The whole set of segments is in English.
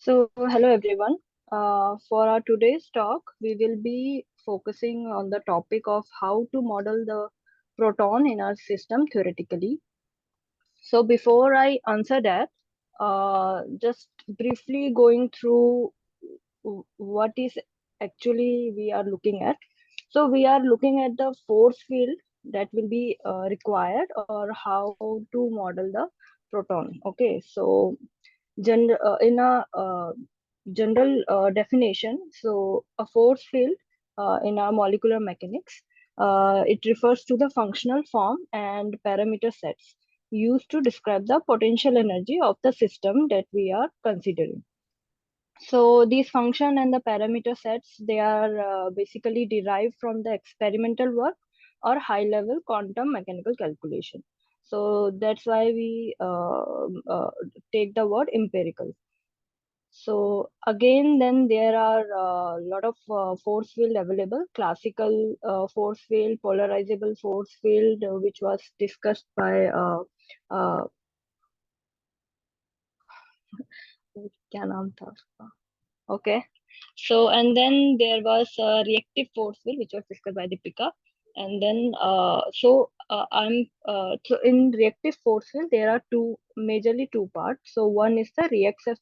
Hello everyone. For our today's talk, we will be focusing on the topic of how to model the proton in our system theoretically. So, before I answer that, just briefly going through what is actually we are looking at. So, we are looking at the force field that will be required or how to model the proton. Okay, so in a general definition, so a force field in our molecular mechanics, it refers to the functional form and parameter sets used to describe the potential energy of the system that we are considering. So these function and the parameter sets, they are basically derived from the experimental work or high level quantum mechanical calculation. So that's why we take the word empirical. So again, then there are a lot of force field available, classical force field, polarizable force field, which was discussed by uh, क्या नाम था उसका? Okay. So, and then there was a reactive force field, which was discussed by Deepika. And then, so in reactive force field, there are majorly two parts. So, one is the reaccess,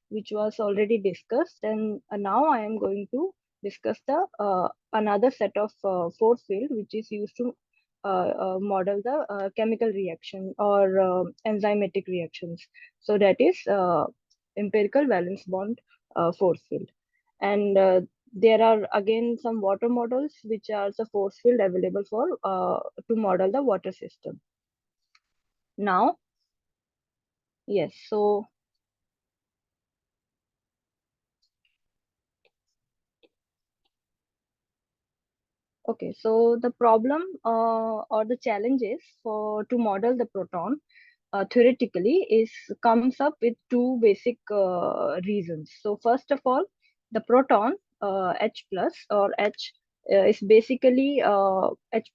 which was already discussed. And now I am going to discuss the another set of force field, which is used to model the chemical reaction or enzymatic reactions. So, that is empirical valence bond force field. And there are again some water models which are the force field available for to model the water system. Now, yes, so okay, so the problem or the challenges for to model the proton theoretically is comes up with two basic reasons. So first of all, the proton H plus or H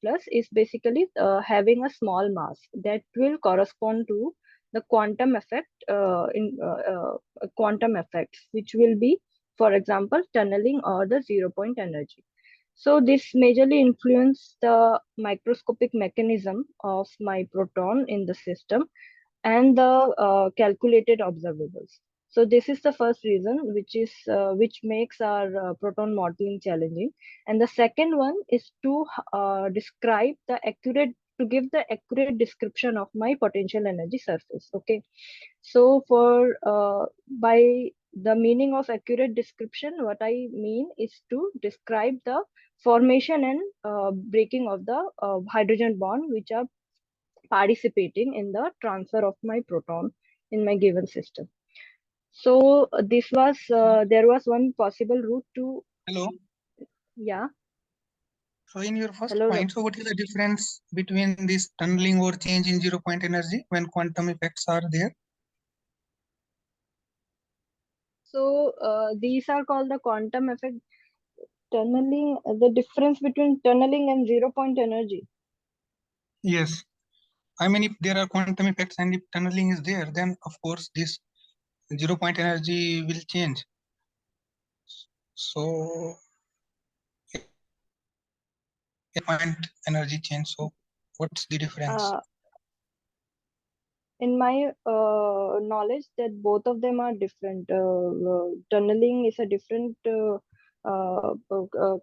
plus is basically having a small mass that will correspond to the quantum effect quantum effects, which will be, for example, tunneling or the 0 point energy. So this majorly influence the microscopic mechanism of my proton in the system and the calculated observables. So this is the first reason, which makes our proton modeling challenging. And the second one is to describe the accurate to give the accurate description of my potential energy surface. Okay, so for by the meaning of accurate description, what I mean is to describe the formation and breaking of the hydrogen bond which are participating in the transfer of my proton in my given system. So this was there was one possible route to. Hello. Yeah. So in your first Hello. point, so what is the difference between this tunneling or change in 0 point energy when quantum effects are there? So these are called the quantum effect tunneling. The difference between tunneling and 0 point energy. Yes. I mean, if there are quantum effects and if tunneling is there, then of course this 0 point energy will change. So point energy change. So what's the difference? In my knowledge, that both of them are different. Tunneling is a different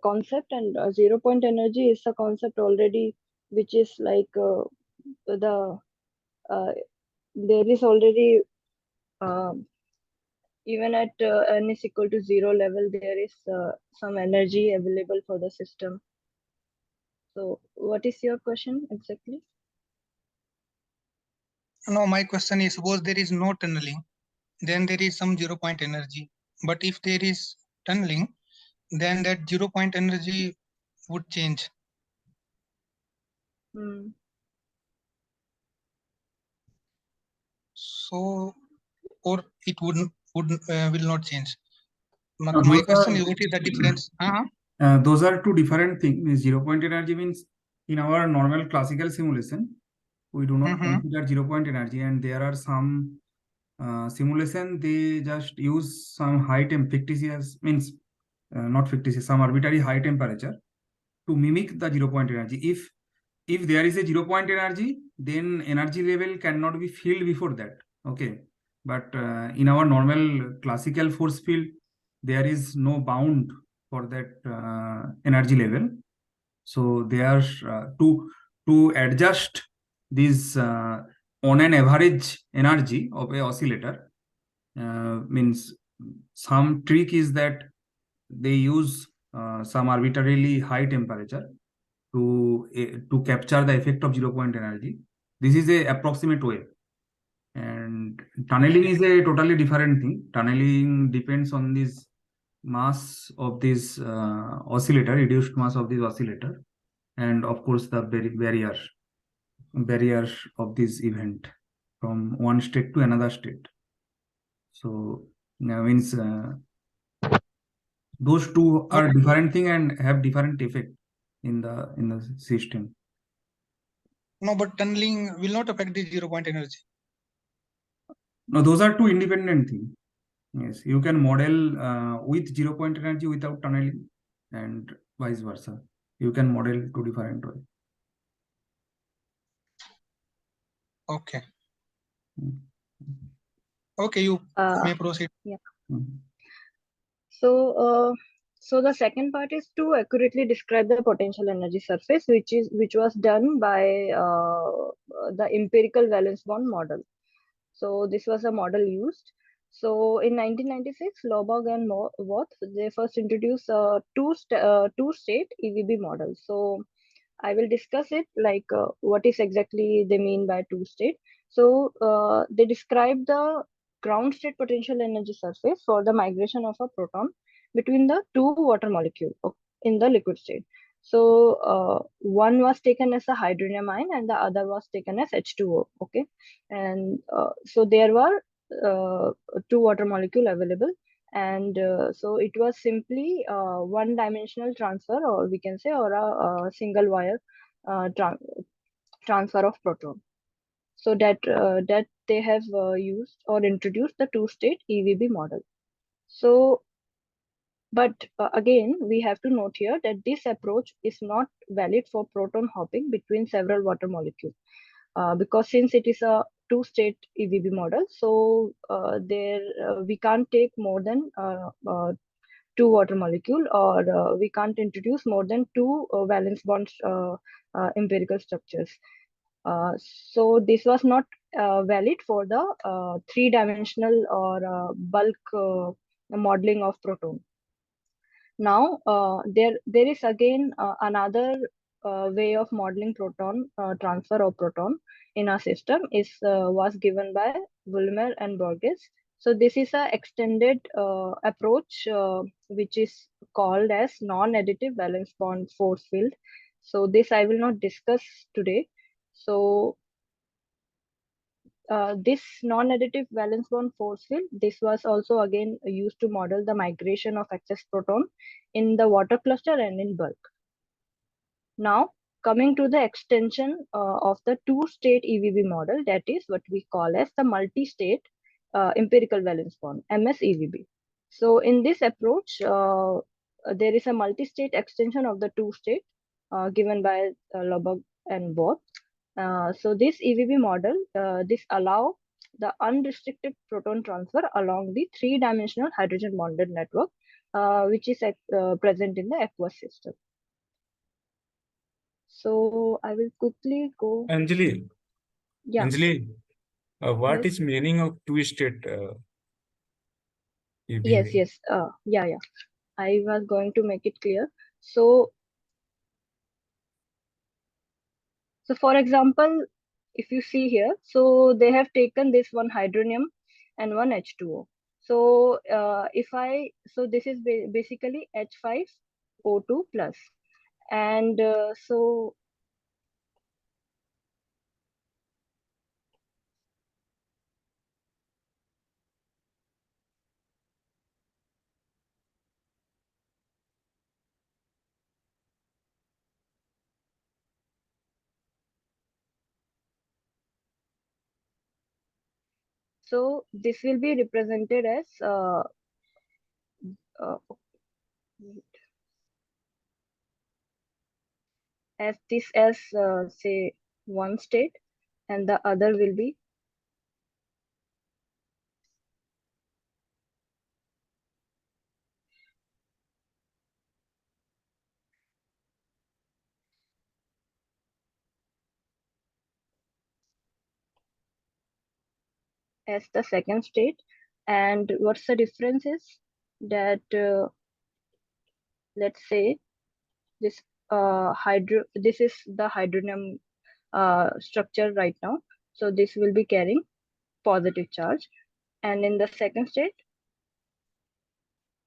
concept, and 0 point energy is a concept already, which is like the uh, there is already even at n is equal to 0 level, there is some energy available for the system. So, what is your question exactly? No, my question is, suppose there is no tunneling, then there is some 0 point energy. But if there is tunneling, then that 0 point energy would change. So, or it wouldn't will not change. My question is, what is the difference? Those are two different things. 0 point energy means in our normal classical simulation, we do not consider 0 point energy, and there are some simulation, they just use some high temp fictitious means not fictitious, some arbitrary high temperature to mimic the 0 point energy. If there is a 0 point energy, then energy level cannot be filled before that. Okay, but in our normal classical force field, there is no bound for that energy level. So they are to adjust this on an average energy of a oscillator, means some trick is that they use some arbitrarily high temperature to capture the effect of 0 point energy. This is a approximate way. And tunneling is a totally different thing. Tunneling depends on this mass of this oscillator, reduced mass of this oscillator, and of course the barrier of this event from one state to another state. So means those two are different thing and have different effect in the system. No, but tunneling will not affect the 0 point energy. No, those are two independent things. Yes, you can model with 0 point energy without tunneling, and vice versa. You can model two different ways. Okay. Mm. Okay, you may proceed. Yeah. Mm. So the second part is to accurately describe the potential energy surface, which was done by the empirical valence bond model. So this was a model used. So in 1996, Lobog and Wath, they first introduced two-state EVB model. So I will discuss it like what is exactly they mean by two-state. So they describe the ground state potential energy surface for the migration of a proton between the two water molecules in the liquid state. So one was taken as a hydronium ion and the other was taken as H2O. Okay, and so there were two water molecule available, and so it was simply one dimensional transfer, or we can say, or a single wire uh, tra transfer of proton. So that they have used or introduced the two-state EVB model. So but again, we have to note here that this approach is not valid for proton hopping between several water molecules, because since it is a two-state EVB model, so there we can't take more than two water molecule, or we can't introduce more than two valence bonds empirical structures. So this was not valid for the three-dimensional or bulk modeling of proton. Now, there is again another way of modeling proton transfer of proton in our system is was given by Bulmer and Borges. So this is a extended approach which is called as non-additive valence bond force field. So this I will not discuss today. So this non-additive valence bond force field, this was also again used to model the migration of excess proton in the water cluster and in bulk. Now, coming to the extension of the two-state EVB model, that is what we call as the multi-state empirical valence bond, MS-EVB. So in this approach, there is a multi-state extension of the two-state given by Lobog and Both. So this EVB model, this allow the unrestricted proton transfer along the three-dimensional hydrogen bonded network, which is present in the aqueous system. So I will quickly go. Anjali, Yeah. Anjali, what Yes. is meaning of two-state EVB? Yes. Yeah. I was going to make it clear. So for example, if you see here, so they have taken this one hydronium and one H2O. So so this is basically H5O2 plus, and so So this will be represented as uh, this as say one state, and the other will be as the second state. And what's the difference is that let's say this this is the hydrogen structure right now. So this will be carrying positive charge, and in the second state,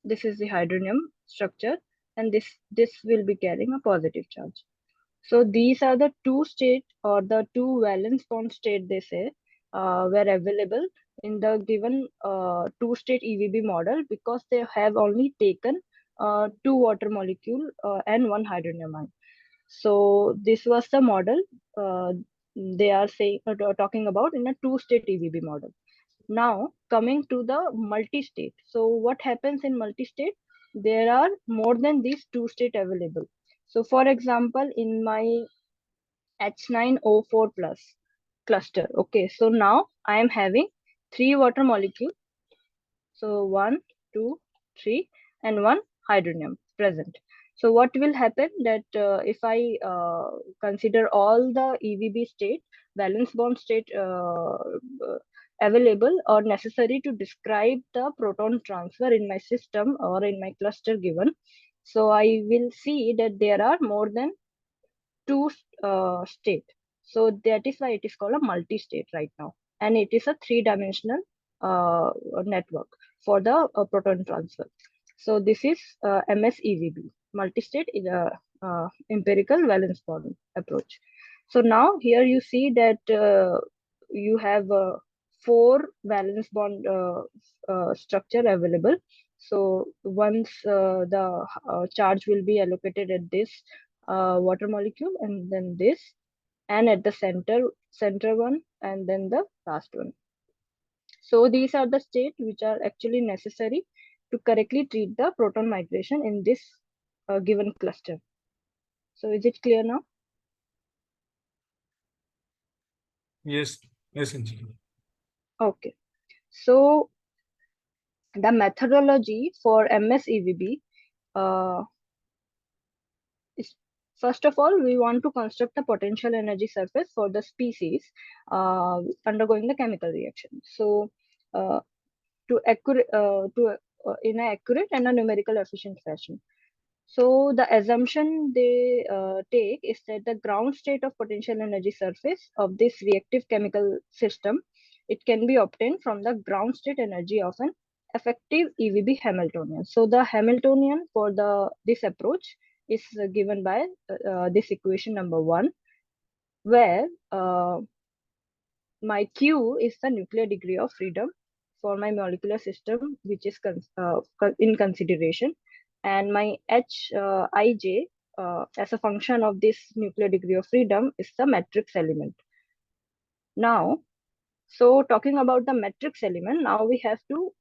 this is the hydrogen structure, and this will be carrying a positive charge. So these are the two state, or the two valence bond state, they say, were available in the given two-state EVB model, because they have only taken two water molecule and one hydrogen ion. So this was the model uh, they are saying talking about in a two-state EVB model. Now coming to the multi-state. So what happens in multi-state? There are more than these two-state available. So for example, in my H9O4 plus cluster. Okay, so now I am having three water molecules. So one, two, three, and one hydrogen present. So what will happen that if I consider all the EVB state, valence bond state available or necessary to describe the proton transfer in my system or in my cluster given, so I will see that there are more than two state. So that is why it is called a multi-state right now, and it is a three-dimensional network for the proton transfer. So this is MSEVB, multi-state is a empirical valence bond approach. So now here you see that you have four valence bond structure available. So once the charge will be allocated at this water molecule, and then this, and at the center one, and then the last one. So these are the states which are actually necessary to correctly treat the proton migration in this given cluster. So is it clear now? Yes, yes, Anjali. Okay. So the methodology for MSEVB uh, is, first of all, we want to construct a potential energy surface for the species undergoing the chemical reaction. So uh, to in an accurate and a numerical efficient fashion. So the assumption they take is that the ground state of potential energy surface of this reactive chemical system, it can be obtained from the ground state energy of an effective EVB Hamiltonian. So the Hamiltonian for the this approach is given by this equation number 1, where my Q is the nuclear degree of freedom for my molecular system, which is in consideration, and my Hij as a function of this nuclear degree of freedom is the matrix element. Now, so talking about the matrix element, now we have to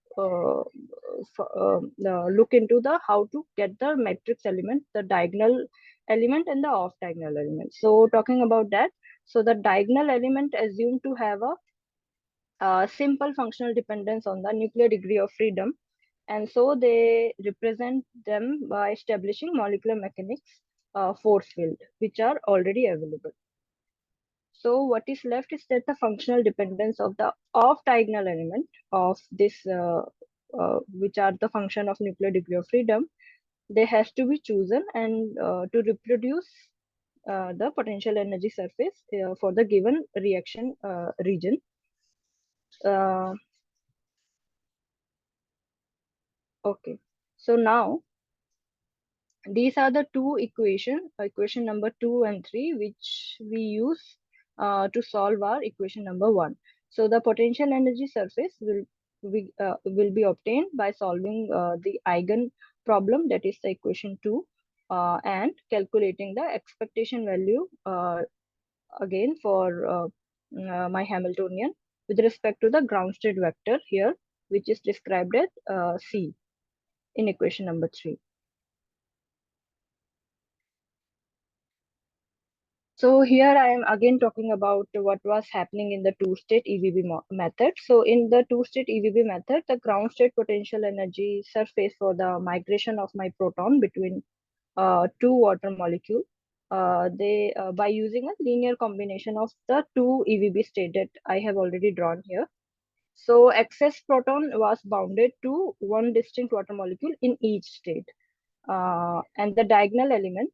look into the how to get the matrix element, the diagonal element and the off diagonal element. So talking about that, so the diagonal element assumed to have a simple functional dependence on the nuclear degree of freedom, and so they represent them by establishing molecular mechanics force field, which are already available. So what is left is that the functional dependence of the off diagonal element of this which are the function of nuclear degree of freedom, they has to be chosen, and to reproduce the potential energy surface for the given reaction region. uh, okay, so now these are the two equation number 2 and 3, which we use to solve our equation number 1. So the potential energy surface will be obtained by solving the eigen problem, that is the equation 2, and calculating the expectation value again for my Hamiltonian, with respect to the ground state vector here, which is described as C in equation number 3. So here I am again talking about what was happening in the two-state EVB method. So in the two-state EVB method, the ground state potential energy surface for the migration of my proton between two water molecules, by using a linear combination of the two EVB state that I have already drawn here. So excess proton was bounded to one distinct water molecule in each state. And the diagonal element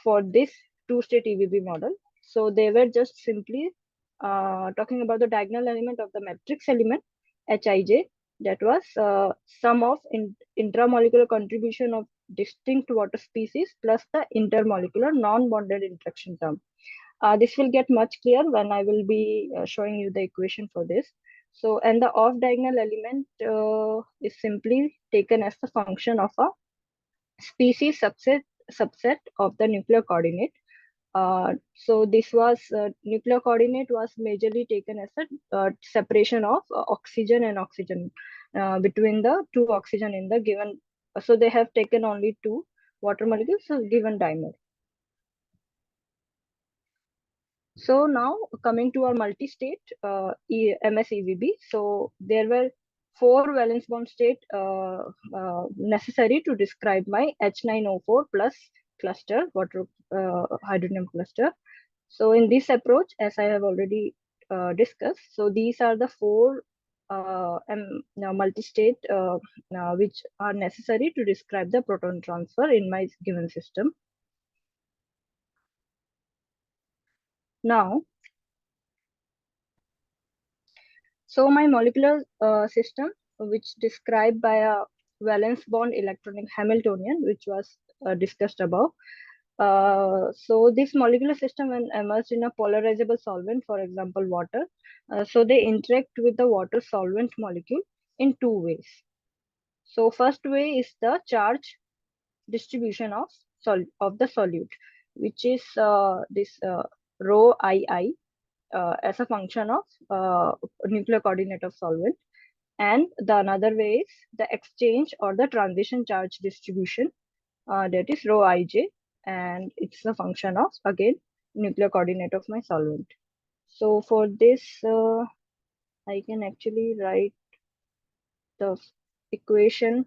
for this two-state EVB model. So they were just simply talking about the diagonal element of the matrix element Hij, that was sum of intramolecular contribution of distinct water species plus the intermolecular non-bonded interaction term. This will get much clear when I will be showing you the equation for this. So, and the off-diagonal element is simply taken as the function of a species subset of the nuclear coordinate. So this was nuclear coordinate was majorly taken as a separation of oxygen and oxygen between the two oxygen in the given. So they have taken only two water molecules given dimer. So now coming to our multi-state MSEVB. So there were 4 valence bond state necessary to describe my H9O4 plus cluster, water hydrogen cluster. So in this approach, as I have already discussed, so these are the 4 multi-state which are necessary to describe the proton transfer in my given system. Now, so my molecular system, which described by a valence bond electronic Hamiltonian, which was discussed above. So this molecular system when immersed in a polarizable solvent, for example, water, so they interact with the water solvent molecule in 2 ways. So first way is the charge distribution of the solute, which is this rho II as a function of nuclear coordinate of solvent. And the another way is the exchange or the transition charge distribution, that is rho Ij, and it's a function of again nuclear coordinate of my solvent. So for this, I can actually write the equation.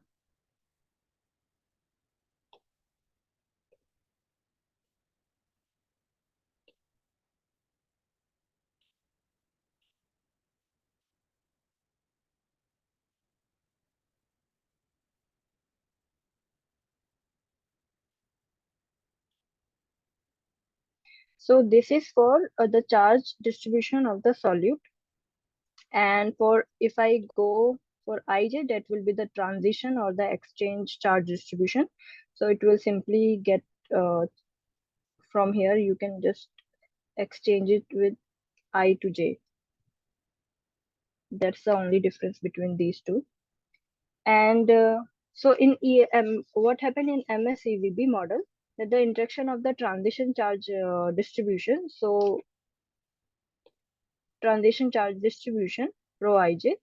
So this is for the charge distribution of the solute. And for if I go for Ij, that will be the transition or the exchange charge distribution. So it will simply get from here, you can just exchange it with I to J. That's the only difference between these two. And so in what happened in MSEVB model, that the interaction of the transition charge distribution, so transition charge distribution, rho Ij,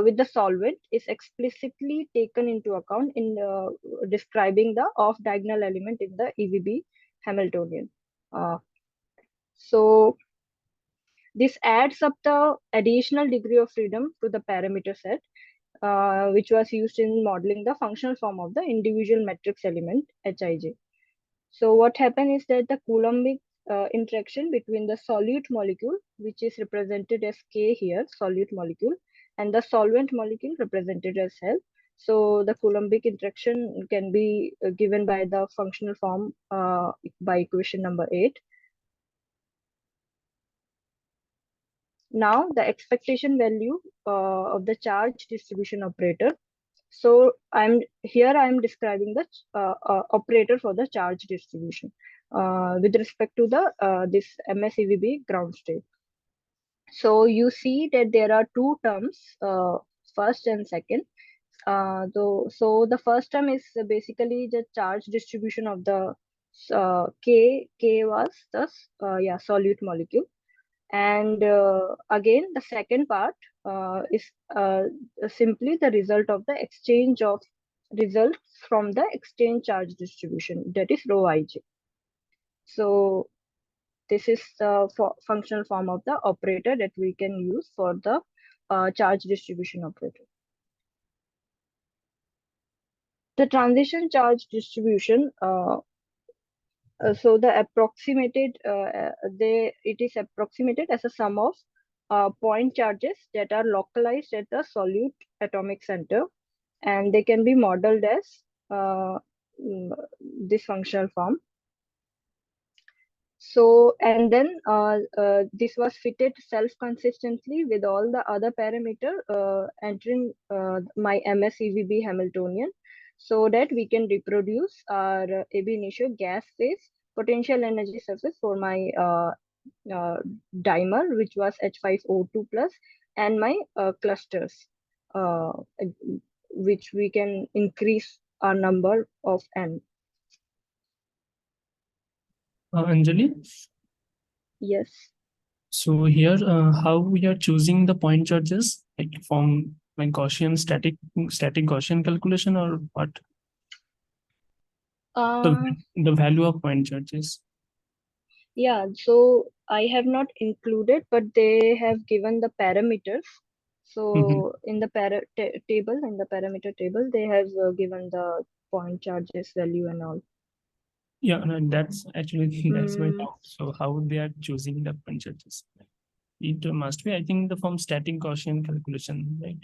with the solvent is explicitly taken into account in describing the off-diagonal element in the EVB Hamiltonian. So this adds up the additional degree of freedom to the parameter set, which was used in modeling the functional form of the individual matrix element Hij. So what happened is that the Coulombic interaction between the solute molecule, which is represented as K here, solute molecule, and the solvent molecule represented as L. So the Coulombic interaction can be given by the functional form by equation number 8. Now the expectation value of the charge distribution operator. So I'm describing the operator for the charge distribution with respect to the this MSEVB ground state. So you see that there are 2 terms, first and second. So the first term is basically the charge distribution of the K was the solute molecule. And again, the second part is simply the result of the exchange of results from the exchange charge distribution, that is rho ij. So this is the functional form of the operator that we can use for the charge distribution operator. The transition charge distribution, so the approximated it is approximated as a sum of point charges that are localized at the solute atomic center, and they can be modeled as this functional form. So, and then this was fitted self-consistently with all the other parameter entering my MS EVB Hamiltonian, so that we can reproduce our ab initio gas phase potential energy surface for my dimer, which was H5O2 plus, and my clusters, uh, which we can increase our number of N. Anjali, Yes. so here how we are choosing the point charges, like from like Gaussian static Gaussian calculation, or what? The value of point charges. Yeah, so I have not included, but they have given the parameters. So in the table, in the parameter table, they have given the point charges value and all. Yeah, no, that's actually that's my doubt. So how they are choosing the point charges? It must be, I think, the from static Gaussian calculation, right?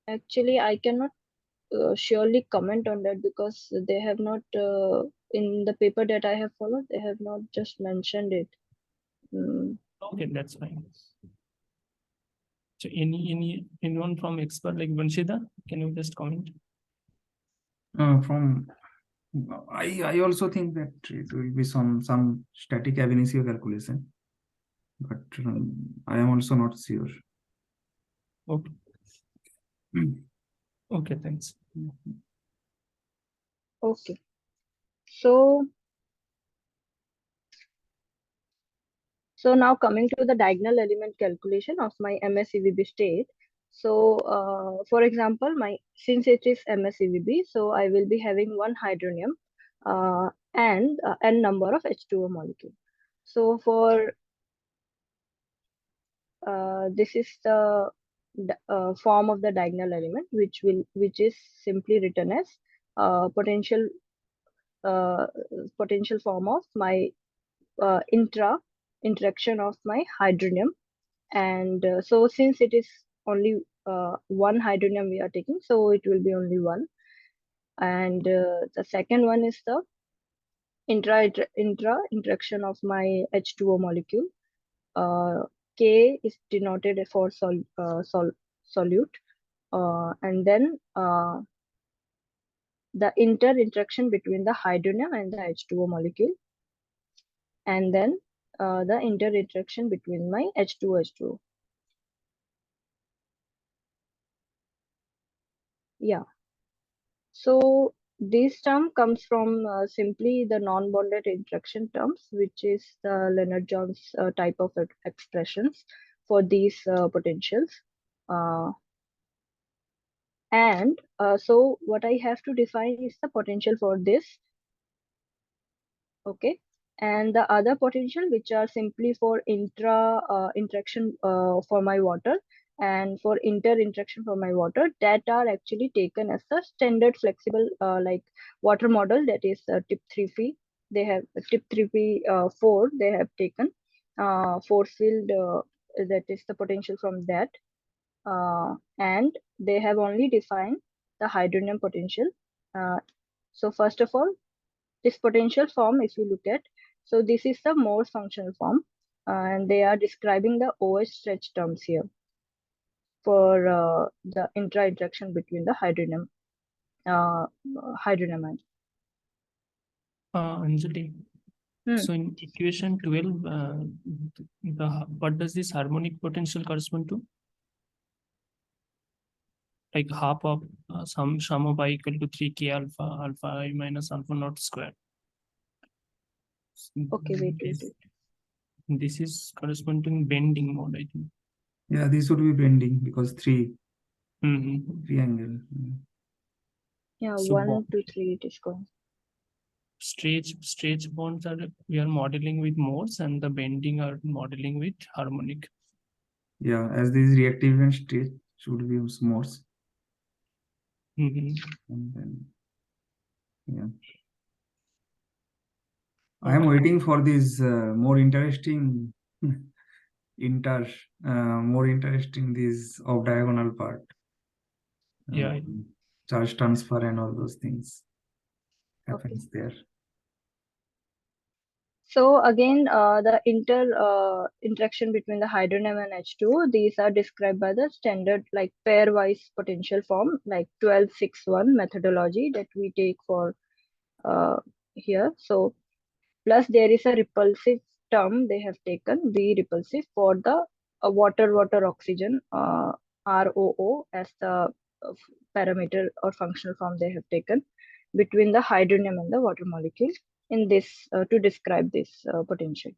Actually, I cannot surely comment on that, because they have not in the paper that I have followed, they have not just mentioned it. Okay, that's fine. So anyone from expert like Vanshida, can you just comment? From I also think that it will be some static ab initio calculation, but I am also not sure. Okay. Okay, thanks. Okay. So now coming to the diagonal element calculation of my MSEVB state. So for example, since it is MSEVB, so I will be having one hydronium and n number of H2O molecule. So for this is the form of the diagonal element, which is simply written as potential form of my interaction of my hydronium. And so since it is only one hydronium we are taking, so it will be only one. And the second one is the intra interaction of my H2O molecule. K is denoted for solute, and then the interaction between the hydronium and the H2O molecule, and then the interaction between my H2O. Yeah. So this term comes from simply the non-bonded interaction terms, which is the Lennard-Jones type of expressions for these potentials. And so what I have to define is the potential for this. Okay. And the other potential, which are simply for interaction for my water, and for interaction for my water, that are actually taken as the standard flexible like water model, that is tip 3p. They have tip 3p4, they have taken force field, that is the potential from that, and they have only defined the hydronium potential. So first of all, this potential form, if you look at, so this is the Morse functional form, and they are describing the OH stretch terms here for the interaction between the hydronium and Anjali, so in equation 12, what does this harmonic potential correspond to? Like half of sum of I equal to 3k alpha I minus alpha naught square. Okay, wait. This is corresponding bending mode, I think. Yeah, this would be bending because three Mm-hmm. Yeah, So 1 to 3 it is going. Stretch bonds are we are modeling with modes, and the bending are modeling with harmonic. Yeah, as these reactive event state should be modes. Mm-hmm. And then, yeah. I am waiting for this more interesting more interesting this off diagonal part. Yeah. Charge transfer and all those things happens there. So again, the interaction between the hydrogen and H2, these are described by the standard like pairwise potential form, like 1261 methodology that we take for here. So plus there is a repulsive term they have taken, V repulsive, for the water oxygen, ROO, as the parameter or functional form they have taken between the hydrogen and the water molecule in this to describe this potential.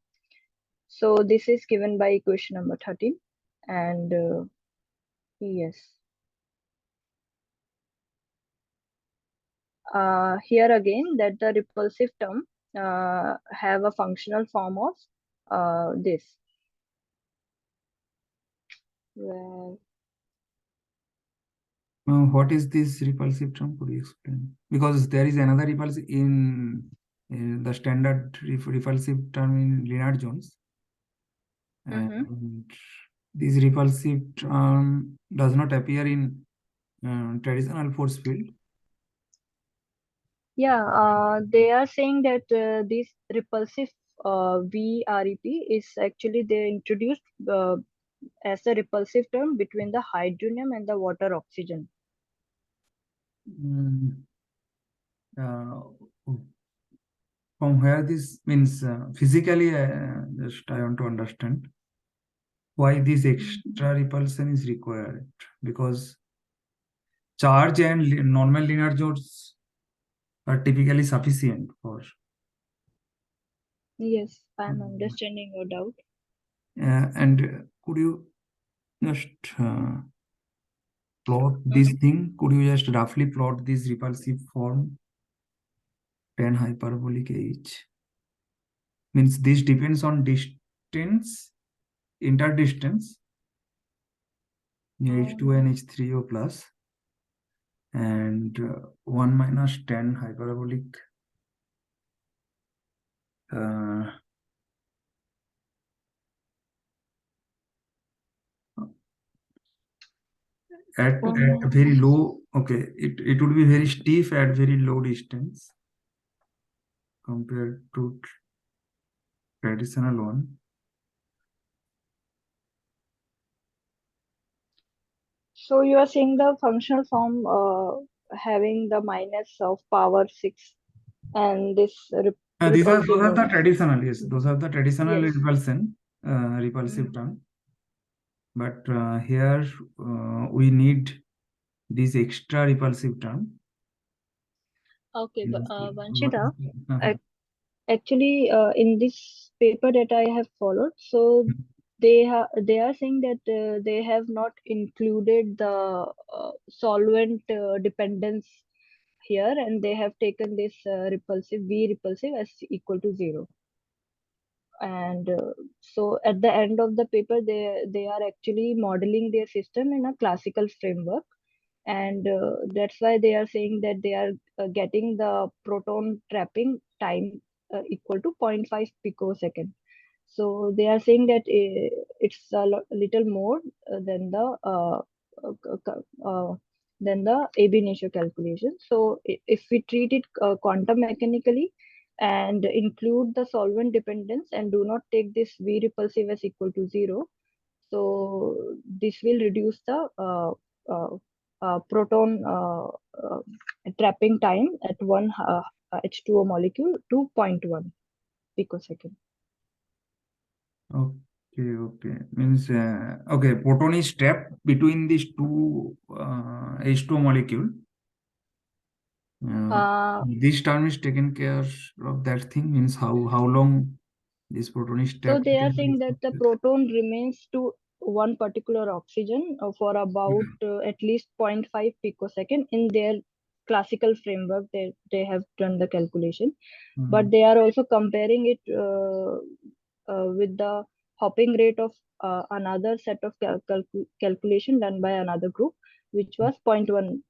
So this is given by equation number 13, and yes. Here again, that the repulsive term have a functional form of this. Where What is this repulsive term? Could you explain? Because there is another repulsive in the standard repulsive term in Lennard Jones. And this repulsive term does not appear in traditional force field. Yeah, they are saying that this repulsive VREP is actually they introduced as a repulsive term between the hydrogen and the water oxygen. From where this means physically, just I want to understand why this extra repulsion is required, because charge and normal linear jones are typically sufficient for. Yes, I'm understanding your doubt. And could you just plot this thing? Could you just roughly plot this repulsive form? Tan hyperbolic H. Means this depends on distance, interdistance, H2 and H3O plus, and 1 minus tan hyperbolic at very low, okay, it would be very stiff at very low distance compared to traditional one. So you are saying the functional form having the minus of power 6 and this Those are the one. traditional, yes, those are the traditional Yes. repulsive term. But here we need this extra repulsive term. Okay, but Vanshita, actually in this paper that I have followed, so they are saying that they have not included the solvent dependence here, and they have taken this repulsive V repulsive as equal to 0. And so at the end of the paper, they are actually modeling their system in a classical framework, and that's why they are saying that they are getting the proton trapping time equal to 0.5 picosecond. So they are saying that it's a little more than the ab initio calculation. So if we treat it quantum mechanically and include the solvent dependence and do not take this v repulsive as equal to 0, so this will reduce the proton trapping time at one H2O molecule to 0.1 picosecond. Okay. Means okay, proton is trapped between these two H2O molecule. This term is taken care of that thing, means how long this proton is So trapped they are within saying this that the complex. proton remains to one particular oxygen for about at least 0.5 picosecond in their classical framework. They have done the calculation, but they are also comparing it with the hopping rate of another set of calculation done by another group, which was 0.1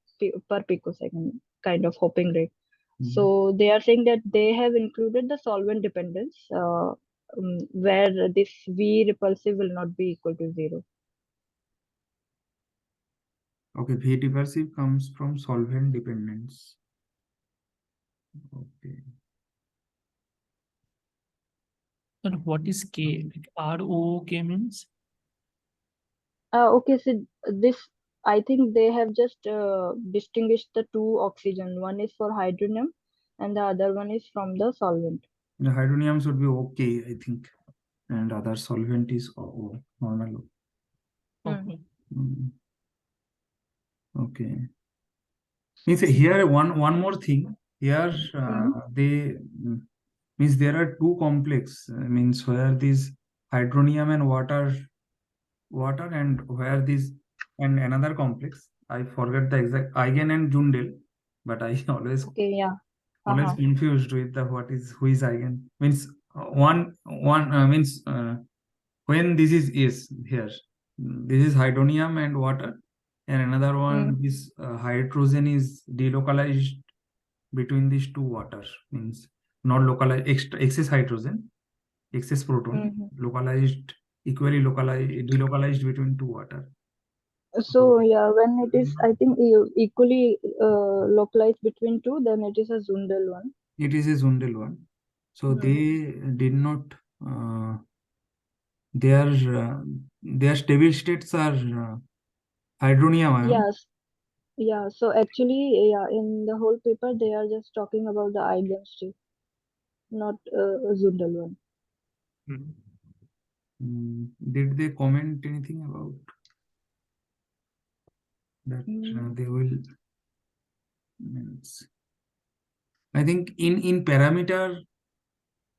per picosecond kind of hopping rate. So they are saying that they have included the solvent dependence, where this V repulsive will not be equal to 0. Okay, V repulsive comes from solvent dependence. Okay. And what is K? Like ROK means? Okay, so this, I think they have just distinguished the two oxygen. One is for hydronium and the other one is from the solvent. The hydronium should be okay, I think, and other solvent is normal. Okay. Okay. Means here one more thing. Here they means there are two complex, means where this hydronium and water and where this and another complex. I forget the exact eigen and Jundel, but I always Okay, yeah. always confused with the who is eigen. Means one means when this is here, this is hydronium and water, and another one is hydrogen is delocalized between these two waters, means not localized excess hydrogen, excess proton localized, equally localized, delocalized between two water. So yeah, when it is, I think equally localized between two, then it is a Zundel one. It is a Zundel one. So they did not. Their stable states are hydronium ion. Yes. Yeah. So actually, yeah, in the whole paper, they are just talking about the eigenstate, not Zundel one. Did they comment anything about that? They will. Means, I think in parameter,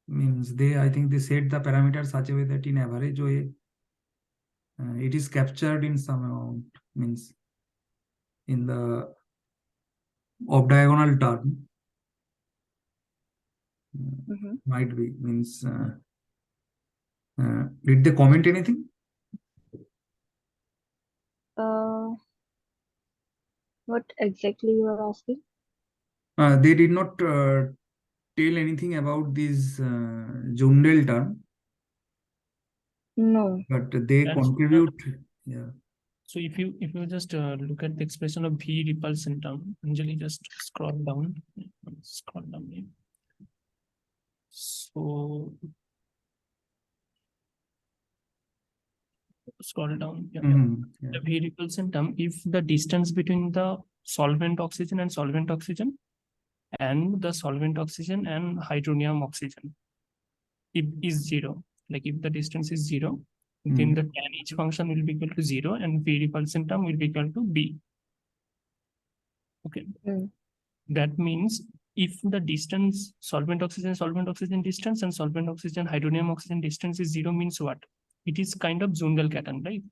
means I think they set the parameter such a way that in average way it is captured in some amount, means in the off diagonal term. Might be, means did they comment anything? What exactly you are asking? They did not tell anything about this Jundel term. No. But they contribute. Yeah. So if you just look at the expression of V repulsion term, Anjali, just scroll down. Scroll down here. So scroll down. Yeah. The V repulsion term, if the distance between the solvent oxygen and the solvent oxygen and hydronium oxygen is 0, like if the distance is 0, then the tan H function will be equal to 0 and V repulsion term will be equal to B. Okay. That means if the distance solvent oxygen distance and solvent oxygen hydronium oxygen distance is 0, means what? It is kind of Zundel cation, right?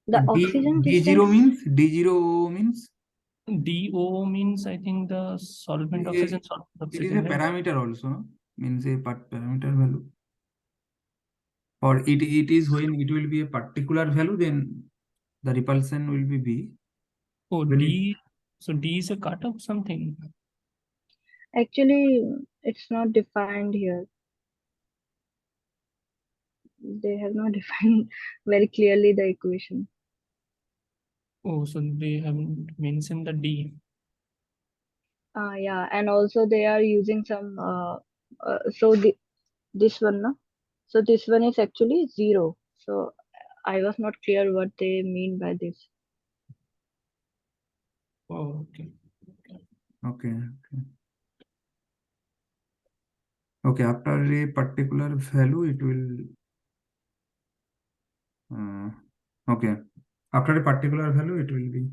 The oxygen D0 distance. means DO means, I think, the solvent oxygen. It is a parameter also, no? Means a parameter value. Or it is when it will be a particular value, then the repulsion will be B. Oh, D. So D is a cut of something. Actually, it's not defined here. They have not defined very clearly the equation. Oh, so they haven't mentioned the D. Yeah, and also they are using some. This one, no? So this one is actually 0. So I was not clear what they mean by this. Oh, okay. Okay. Okay, after a particular value, it will. Okay, after a particular value, it will be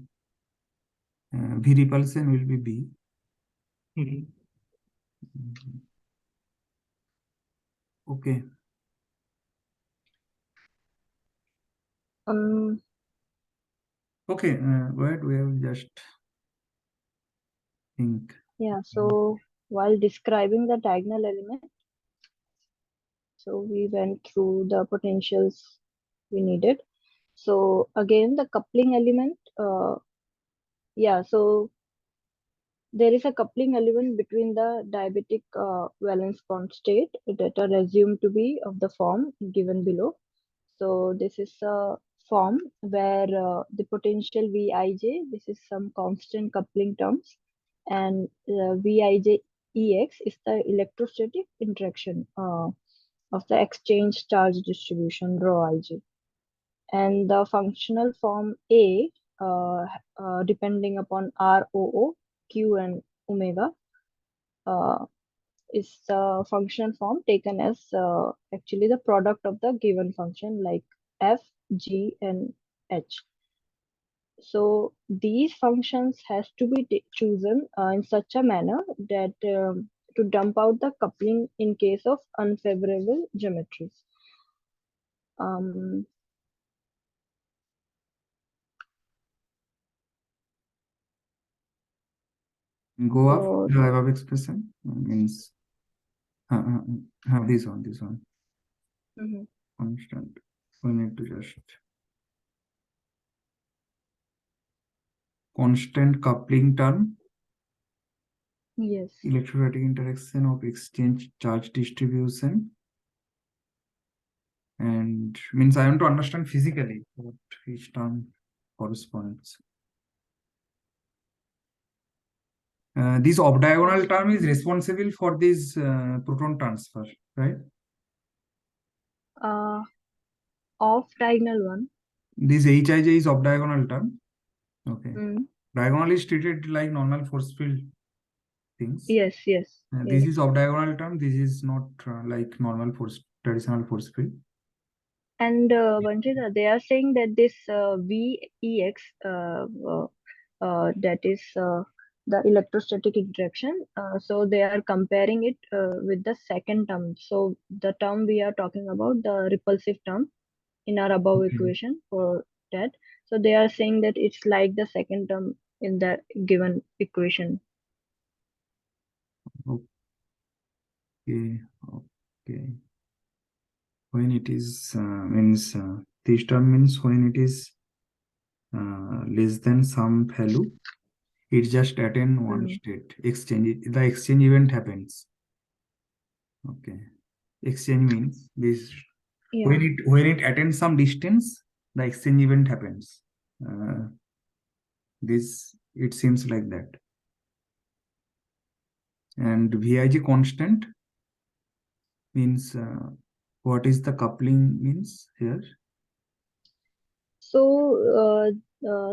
V repulsion will be B. Mhm. Okay. Okay, wait, we have just think. Yeah, so while describing the diagonal element, so we went through the potentials we needed. So again, the coupling element, yeah, so there is a coupling element between the diabatic valence bond state that are assumed to be of the form given below. So this is a form where the potential Vij, this is some constant coupling terms, and Vij Ex is the electrostatic interaction of the exchange charge distribution rho Ij. And the functional form A, depending upon ROO, Q, and omega, uh, is the function form taken as actually the product of the given function like f, g, and h. So these functions has to be chosen in such a manner that to dump out the coupling in case of unfavorable geometries. Um, Go up so the above expression means this one mhm, constant. We need to just constant coupling term, yes. electrostatic interaction of exchange charge distribution, and means I want to understand physically what each term corresponds. This off-diagonal term is responsible for this proton transfer, right? Off diagonal one. This Hij is off-diagonal term. Okay. Mm. Diagonal is treated like normal force field things. Yes, yes. This Yes. is off-diagonal term. This is not like normal force, traditional force field. And Vanchita, they are saying that this VEX, that is the electrostatic interaction. So they are comparing it with the second term. So the term we are talking about, the repulsive term in our above Okay. equation for that. So they are saying that it's like the second term in the given equation. Okay. Okay. When it is means this term means when it is less than some value, it just attain one state. Exchange, the exchange event happens. Okay. Exchange means this Yeah. when it attains some distance, the exchange event happens. This it seems like that. And Vig constant means what is the coupling means here? So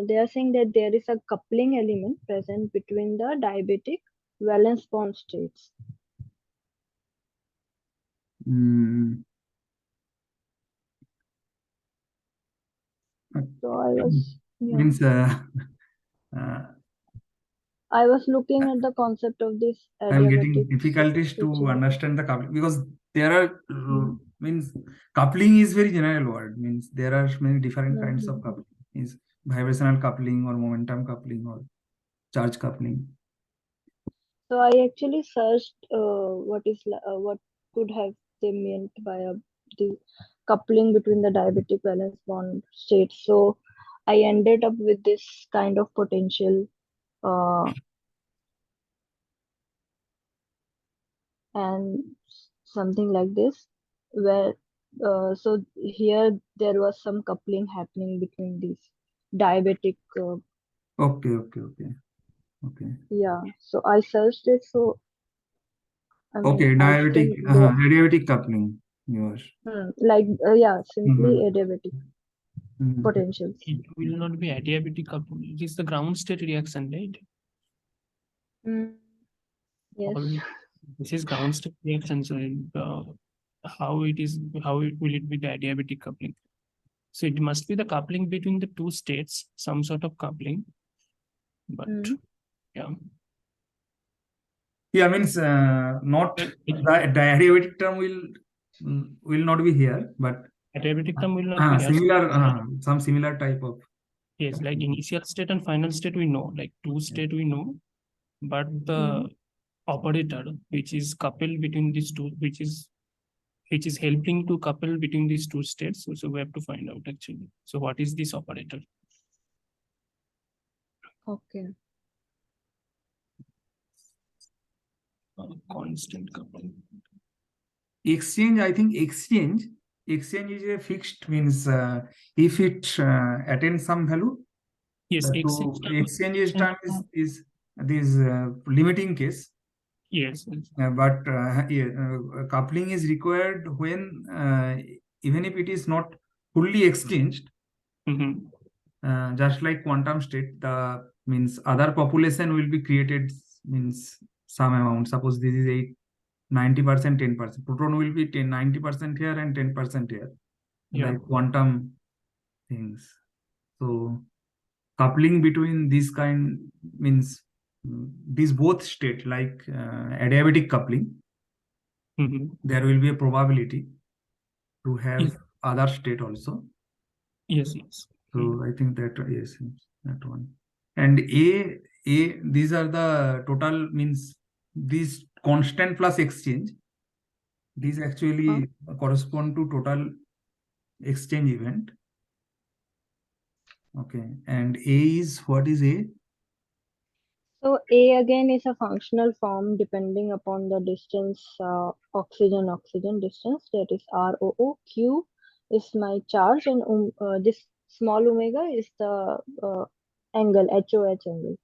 they are saying that there is a coupling element present between the diabatic valence bond states. Mm. So I was, yeah, Means I was looking at the concept of this I'm getting adiabatic difficulties to switching. understand the coupling because there are Mm. means coupling is very general word, means there are many different kinds of Mhm. coupling, is vibrational coupling or momentum coupling or charge coupling. So I actually searched what could have they meant by the coupling between the diabetic valence bond states. So I ended up with this kind of potential uh, and something like this, where so here there was some coupling happening between these diabetic. Okay. Yeah, so I searched it. So I mean, Okay, I diabetic, think there, adiabatic coupling. Yours. like yeah, simply Mhm. adiabatic Mhm. potentials. It will not be adiabatic coupling. It is the ground state reaction, right? Mm, yes. This is ground state reaction. So how will it be the adiabatic coupling? So it must be the coupling between the two states, some sort of coupling. But Mm. yeah, Yeah, means not But the adiabatic term will not be here, but adiabatic term will not be here. similar some similar type of. Yes, like initial state and final state we know, like two state we know, but the operator which is coupled between these two, which is helping to couple between these two states. So we have to find out actually. So what is this operator? Okay. Constant coupling. Exchange, I think exchange is a fixed, means if it attains some value, Yes, exchange is time is this limiting case. Yes. But coupling is required when even if it is not fully exchanged, just like quantum state, the means other population will be created, means some amount. Suppose this is 90%, 10%. Proton will be 90% here and 10% here, like quantum things. So coupling between this kind means these both state, like adiabatic coupling, there will be a probability to have other state also. Yes. So I think that yes, that one. And these are the total, means these constant plus exchange. These actually correspond to total exchange event. Okay, and A is, what is A? So A again is a functional form depending upon the distance, oxygen distance, that is ROO. Q is my charge, and this small omega is the angle, HOH angle.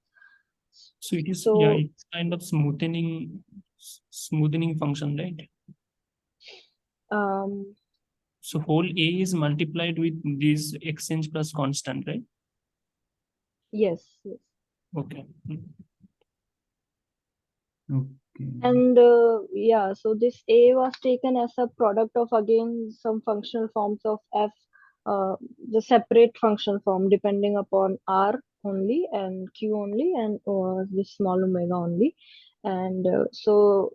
So it is, So, it's kind of smoothening function, right? So whole A is multiplied with this exchange plus constant, right? yes. Okay. And yeah, so this A was taken as a product of again some functional forms of F, the separate functional form depending upon R only and Q only and this small omega only. And so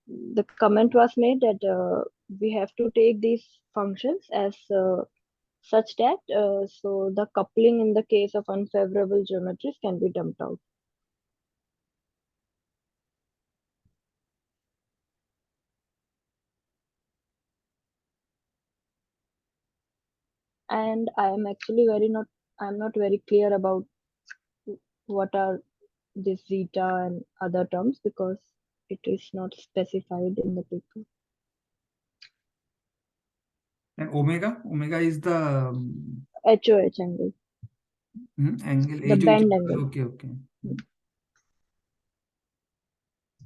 the comment was made that we have to take these functions as such that so the coupling in the case of unfavorable geometries can be dumped out. And I'm not very clear about what are this zeta and other terms because it is not specified in the paper. And omega is the HOH angle. Angle. The bend angle. Okay.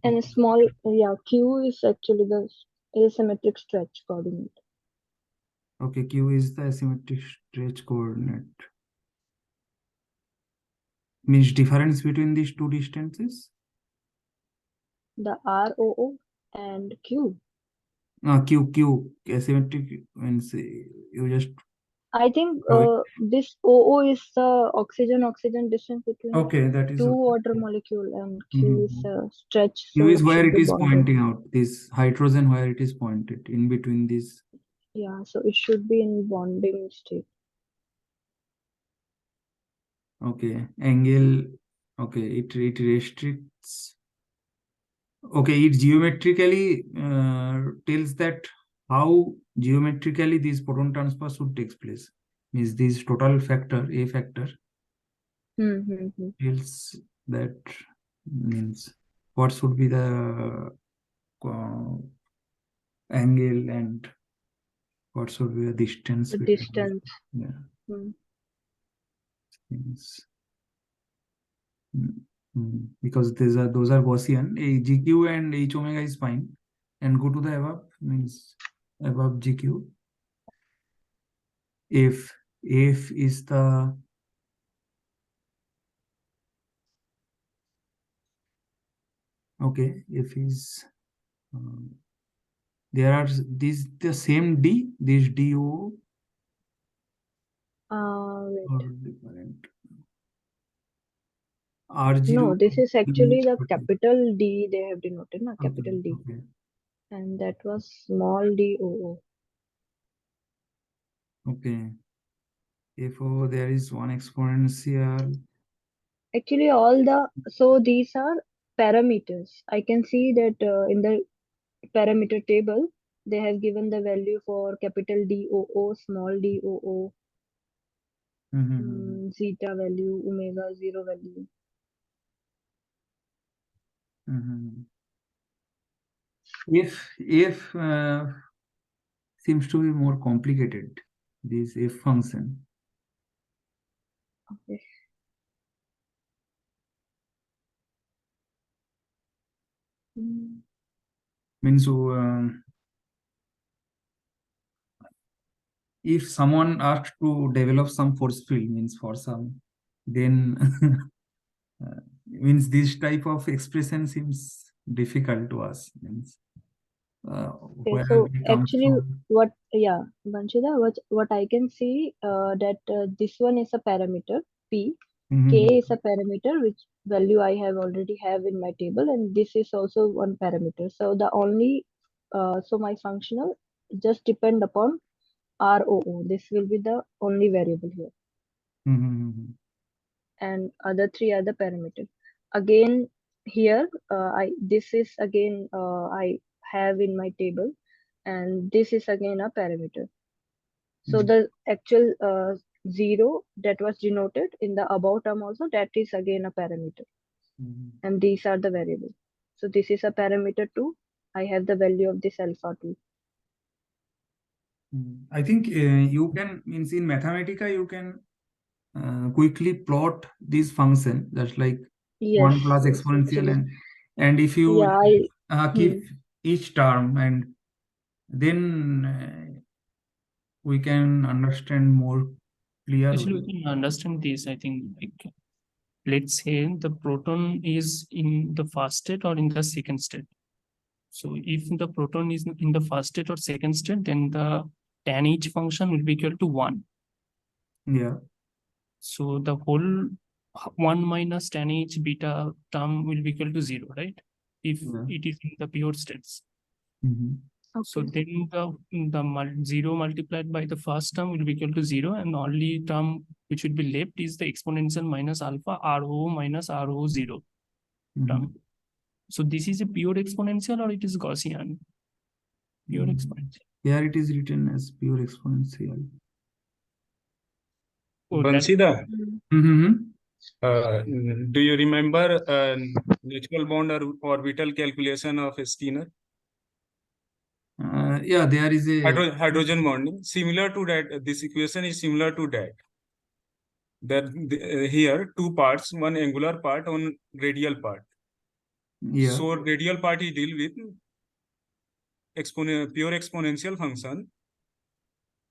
And a small, Q is actually the asymmetric stretch coordinate. Okay, Q is the asymmetric stretch coordinate. Means difference between these two distances? The ROO and Q. Q asymmetric means you just. I think this OO is the oxygen distance between that is two water molecule, and Q is a stretch. Q So is where should it be is bonded. pointing out, this hydrogen where it is pointed in between these. Yeah, so it should be in bonding state. Okay, angle. Okay, it restricts. Okay, it geometrically tells that how geometrically this proton transfer should take place. Means this total factor, A factor, tells that, means what should be the angle and what should be the distance. The distance. Yeah. Because those are Gaussian. A GQ and H omega is fine. And go to the above, means above GQ. If is the okay, if is there are these the same D, this DO or different. R0. No, this is actually the Okay. capital D they have denoted, na, Okay. capital D. Okay. And that was small d o. Okay. Therefore, there is one exponential. Actually, so these are parameters. I can see that in the parameter table, they have given the value for capital DOO, small doo, Mm-hmm. zeta value, omega 0 value. Mm-hmm. If seems to be more complicated, this f function. Okay. Means if someone asked to develop some force field, means for some, then means this type of expression seems difficult to us. Means Okay, where so it comes actually, from. Vanshida, what I can see that this one is a parameter P, K Mhm. is a parameter which value I have already have in my table, and this is also one parameter. So the only so my functional just depend upon ROO. This will be the only variable here, Mhm. and other three are the parameter. Again, here I this is again I have in my table, and this is again a parameter. So Mhm. the actual 0 that was denoted in the above term also, that is again a parameter, Mhm. and these are the variables. So this is a parameter 2. I have the value of this alpha 2. I think you can, means in Mathematica, you can quickly plot this function. That's like Yes, 1 plus yes, exponential, actually. and if you Yeah, keep hmm. each term, and then we can understand more Actually, clearly. we can understand this. I think, like, let's say the proton is in the first state or in the second state. So if the proton is in the first state or second state, then the tan each function will be equal to 1. Yeah. So the whole 1 minus tan each beta term will be equal to 0, right? If Yeah. it is in the pure states. Mhm. So Okay. then the 0 multiplied by the first term will be equal to 0, and the only term which will be left is the exponential minus alpha RO minus RO 0 term. So this is a pure exponential or it is Gaussian? Pure exponential. Here it is written as pure exponential. Oh, that Vanshida, Mm-hmm. do you remember natural bond or orbital calculation of Skinner? Yeah, there is a. Hydrogen bonding. Similar to that, this equation is similar to that. Here, two parts, one angular part, one radial part. Yeah. So radial part is deal with pure exponential function,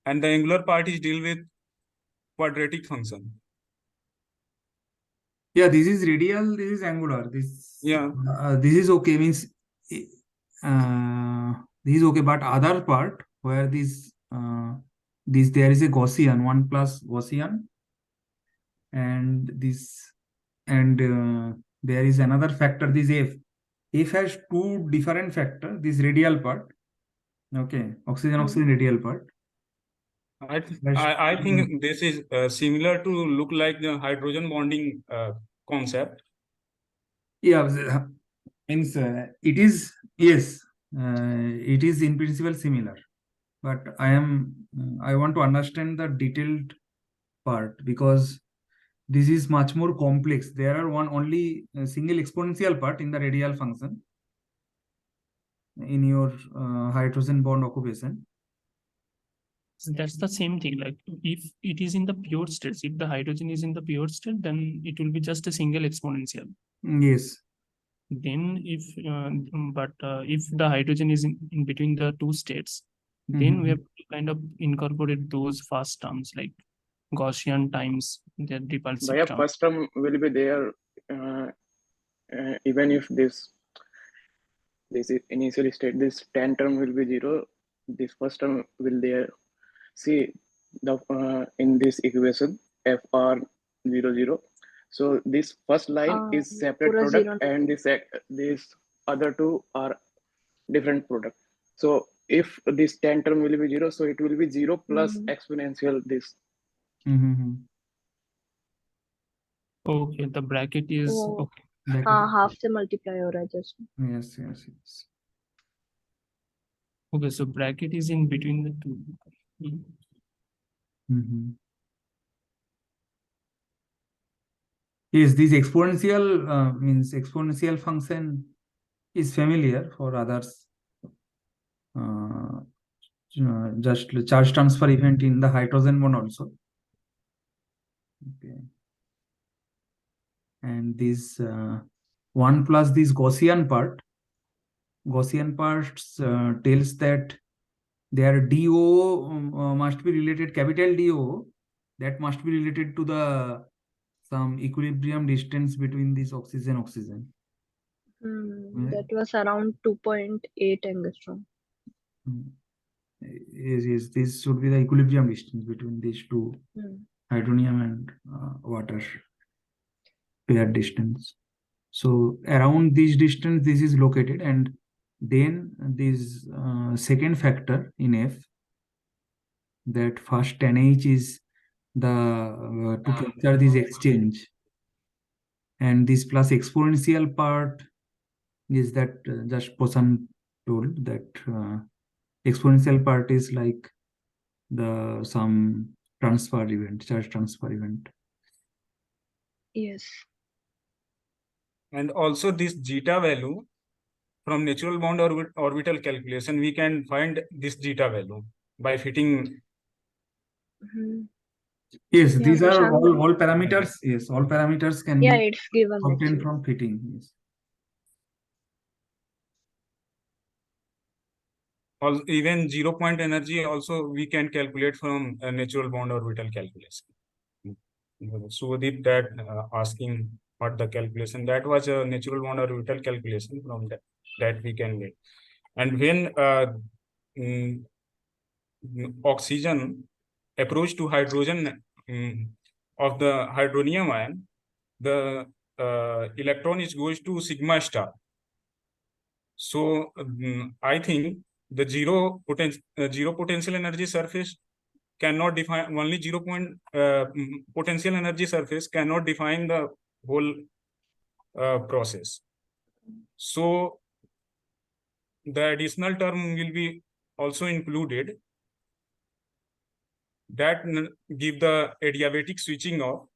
and the angular part is deal with quadratic function. Yeah, this is radial, this is angular. This is okay. Means this is okay, but other part where this there is a Gaussian 1 plus Gaussian, and this and there is another factor, this f. F has two different factor. This radial part, okay, oxygen radial part. I think this is similar to look like the hydrogen bonding concept. Yeah, means it is, yes, it is in principle similar, but I want to understand the detailed part, because this is much more complex. There are only single exponential part in the radial function in your hydrogen bond occupation. That's the same thing. Like if it is in the pure states, if the hydrogen is in the pure state, then it will be just a single exponential. Yes. Then if the hydrogen is in between the two states, then we have to kind of incorporate those first terms like Gaussian times the repulsive term. First term will be there even if this initial state, this tan term will be 0. This first term will there. See the in this equation FR 00, So this first line is separate पूरा product, zero and this other two are different product. So if this 10 term will be 0, so it will be 0 plus exponential this. Mm-hmm. Okay, the bracket is वो okay. हाँ half से multiply हो रहा है just. Yes, yes, yes. Okay, so bracket is in between the two. Mm-hmm. Yes, this exponential means exponential function is familiar for others. Just charge transfer event in the hydrogen bond also. Okay. And this 1 plus this Gaussian part tells that their DO must be related, capital DO, that must be related to the some equilibrium distance between this oxygen. That was around 2.8 angstrom. Yes, this should be the equilibrium distance between these two, hydronium and water pair distance. So around this distance, this is located, and then this second factor in F, that first 10H is the to capture this exchange, and this plus exponential part is that just Poisson told that exponential part is like the some transfer event, charge transfer event. Yes. And also this zeta value from natural bond orbital calculation, we can find this zeta value by fitting. Yes, Yeah, these are Prashant. all parameters. Yes, all parameters can Yeah, be it's given obtained actually. from fitting. Yes. Even 0 point energy also we can calculate from a natural bond orbital calculation. So that asking what the calculation, that was a natural bond orbital calculation from that we can get. And when oxygen approach to hydrogen of the hydronium ion, the electron is goes to sigma star. So I think the zero potential energy surface cannot define, only 0 point potential energy surface cannot define the whole process. So the additional term will be also included that give the adiabatic switching of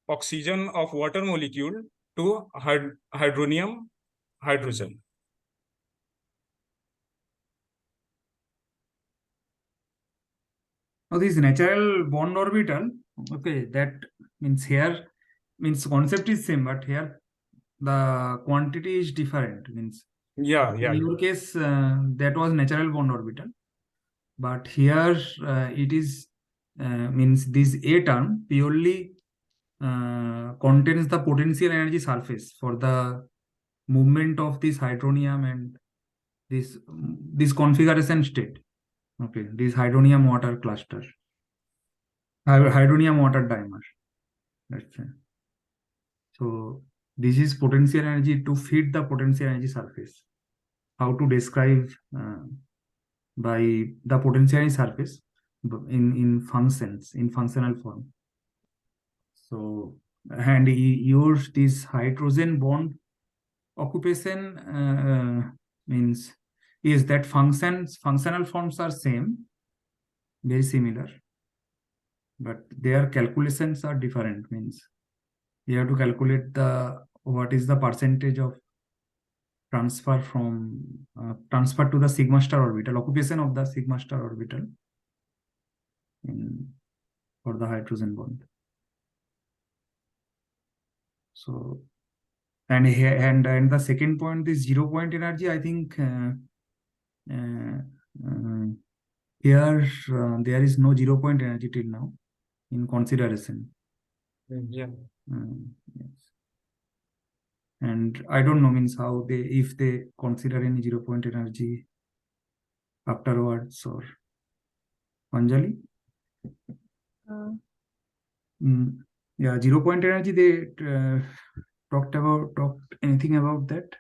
oxygen of water molecule to hydronium hydrogen. Now this natural bond orbital, okay, that means here means concept is same, but here the quantity is different. Means in your case that was natural bond orbital, but here it is means this A term purely contains the potential energy surface for the movement of this hydronium and this configuration state. Okay, this hydronium water cluster, hydronium water dimer. Let's say. So this is potential energy to fit the potential energy surface. How to describe by the potential energy surface in functions, in functional form. So, and use this hydrogen bond occupation means is that functional forms are same, very similar, but their calculations are different. Means you have to calculate the what is the percentage of transfer from transfer to the sigma star orbital, occupation of the sigma star orbital for the hydrogen bond. So and here and the second point, this 0 point energy, I think here there is no 0 point energy till now in consideration. Yeah. Yes. And I don't know means how they, if they consider any 0 point energy afterwards, or Anjali. Yeah, 0 point energy, they talked anything about that?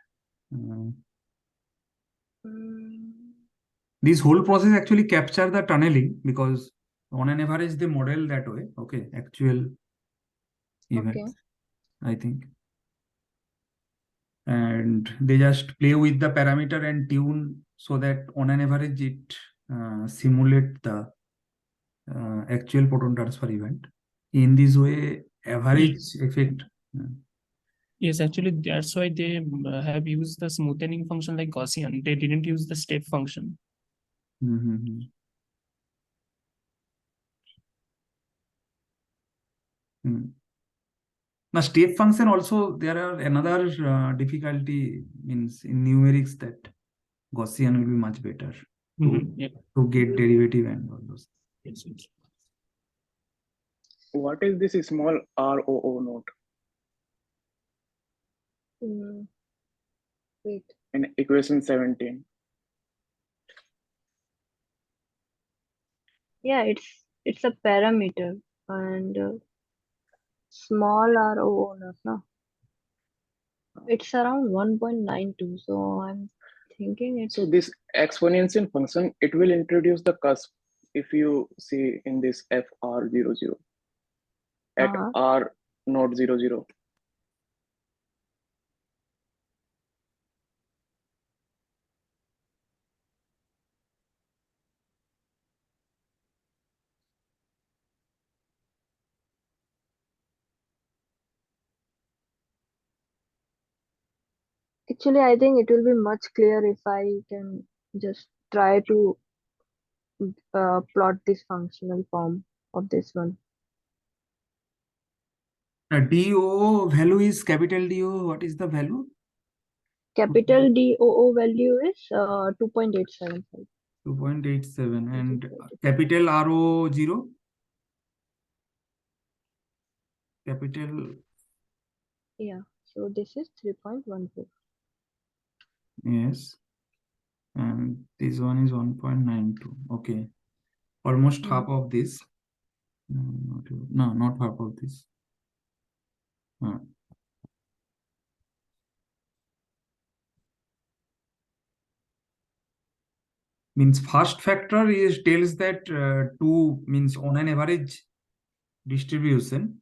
This whole process actually capture the tunneling, because on an average they model that way. Okay, actual events, I think. And they just play with the parameter and tune so that on an average it simulate the actual proton transfer event. In this way, average effect. Yes, actually, that's why they have used the smoothing function like Gaussian. They didn't use the step function. Now, step function also, there are another difficulty means in numerics that Gaussian will be much better to get derivative and all those. Yes, yes. What is this small ROO node Wait. in equation 17? Yeah, it's a parameter and small RO no. It's around 1.92. So I'm thinking it's So this exponential function, it will introduce the cusp if you see in this FR00 at R node 00. actually I think it will be much clearer if I can just try to plot this functional form of this one. DO value is capital DO. What is the value? Capital DOO value is 2.875. 2.87 and capital RO0? Capital. Yeah, so this is 3.14. Yes. And this one is 1.92. Okay. Almost half of this. No, not half of this. Means first factor is tells that 2 means on an average distribution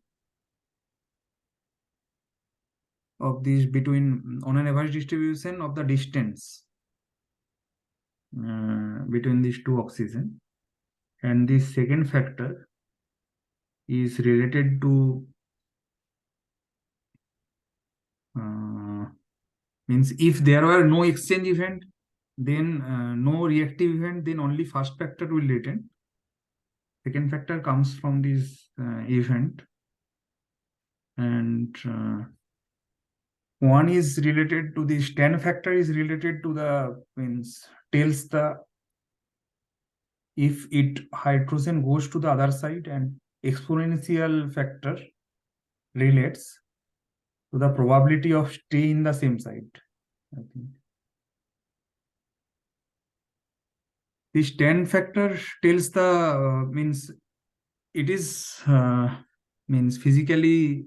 of this between on an average distribution of the distance between these two oxygen, and the second factor is related to means if there were no exchange event, then no reactive event, then only first factor will return. Second factor comes from this event, and one is related to this 10 factor is related to the means tells the if it hydrogen goes to the other side, and exponential factor relates to the probability of stay in the same site. I think this 10 factor tells the means it is means physically